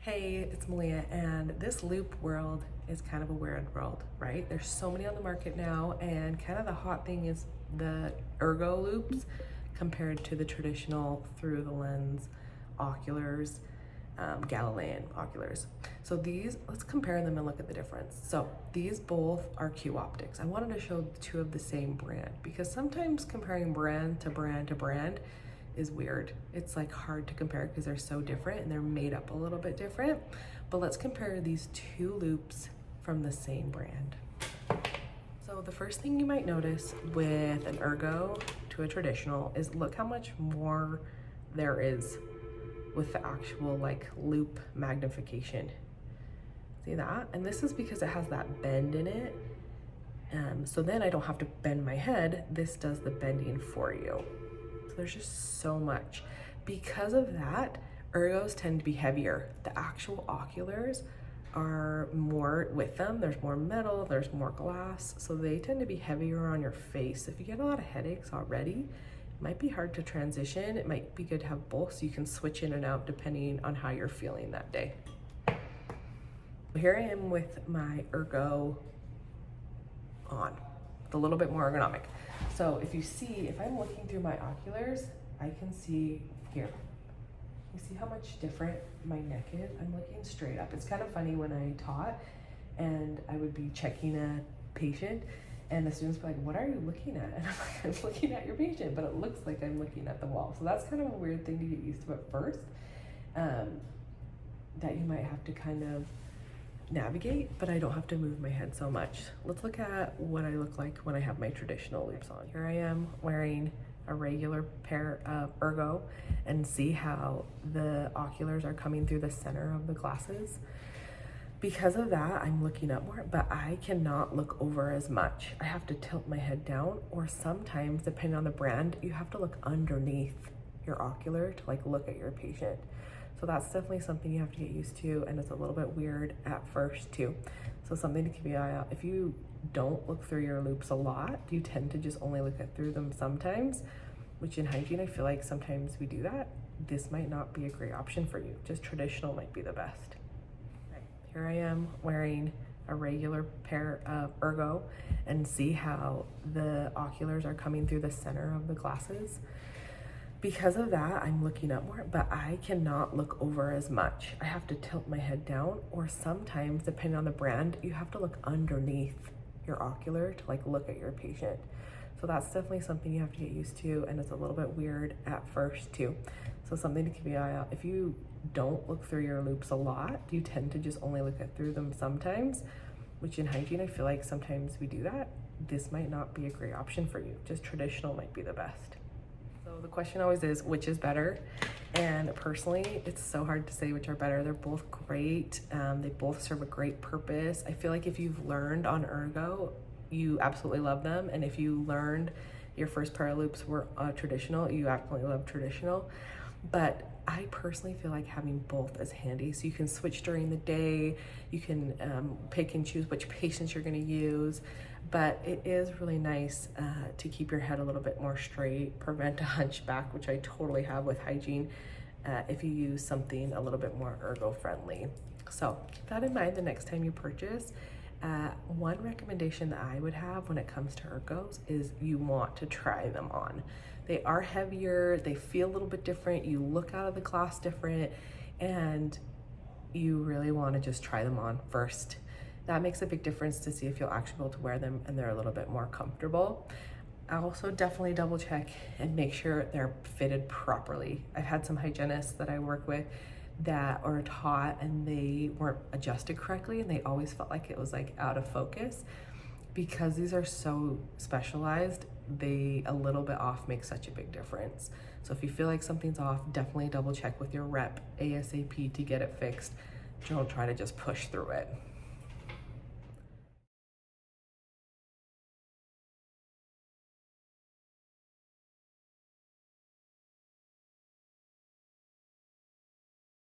Hey, it's Malia, and this loop world is kind of a weird world, right? There's so many on the market now, and kind of the hot thing is the Ergo loupes compared to the traditional through the lens oculars, Galilean oculars. So these, let's compare them and look at the difference. So these both are Q Optics. I wanted to show two of the same brand because sometimes comparing brand to brand to brand is weird. It's like hard to compare because they're so different and they're made up a little bit different. But let's compare these two loupes from the same brand. So the first thing you might notice with an Ergo to a traditional is look how much more there is with the actual like loupe magnification. See that? And this is because it has that bend in it. So then I don't have to bend my head. This does the bending for you. So there's just so much. Because of that, Ergos tend to be heavier. The actual oculars are more with them. There's more metal, there's more glass. So they tend to be heavier on your face. If you get a lot of headaches already, it might be hard to transition. It might be good to have both so you can switch in and out depending on how you're feeling that day. Here I am with my Ergo on. It's a little bit more ergonomic. So if you see, if I'm looking through my oculars, I can see here. You see how much different my neck is? I'm looking straight up. It's kind of funny when I taught and I would be checking a patient and the students would be like, what are you looking at? And I'm like, I'm looking at your patient, but it looks like I'm looking at the wall. So that's kind of a weird thing to get used to at first, that you might have to kind of navigate, but I don't have to move my head so much. Let's look at what I look like when I have my traditional loupes on. Here I am wearing a regular pair of Ergo and see how the oculars are coming through the center of the glasses. Because of that, I'm looking up more, but I cannot look over as much. I have to tilt my head down, or sometimes, depending on the brand, you have to look underneath your ocular to like look at your patient. So that's definitely something you have to get used to, and it's a little bit weird at first too. So something to keep your eye out. If you don't look through your loupes a lot, you tend to just only look through them sometimes, which in hygiene, I feel like sometimes we do that. This might not be a great option for you. Just traditional might be the best. Right. Here I am wearing a regular pair of Ergo and see how the oculars are coming through the center of the glasses. Because of that, I'm looking up more, but I cannot look over as much. I have to tilt my head down, or sometimes, depending on the brand, you have to look underneath your ocular to like look at your patient. So that's definitely something you have to get used to, and it's a little bit weird at first too. So something to keep your eye out. If you don't look through your loupes a lot, you tend to just only look through them sometimes, which in hygiene, I feel like sometimes we do that. This might not be a great option for you. Just traditional might be the best. So the question always is, which is better? And personally, it's so hard to say which are better. They're both great. They both serve a great purpose. I feel like if you've learned on Ergo, you absolutely love them. And if you learned your first pair of loupes were traditional, you absolutely love traditional. But I personally feel like having both is handy. So you can switch during the day. You can pick and choose which patients you're gonna use. But it is really nice to keep your head a little bit more straight, prevent a hunchback, which I totally have with hygiene, if you use something a little bit more Ergo friendly. So keep that in mind the next time you purchase. One recommendation that I would have when it comes to Ergos is you want to try them on. They are heavier, they feel a little bit different, you look out of the glass different, and you really want to just try them on first. That makes a big difference to see if you'll actually be able to wear them and they're a little bit more comfortable. I also definitely double check and make sure they're fitted properly. I've had some hygienists that I work with that are taught and they weren't adjusted correctly, and they always felt like it was like out of focus. Because these are so specialized, they a little bit off makes such a big difference. So if you feel like something's off, definitely double check with your rep ASAP to get it fixed. Don't try to just push through it.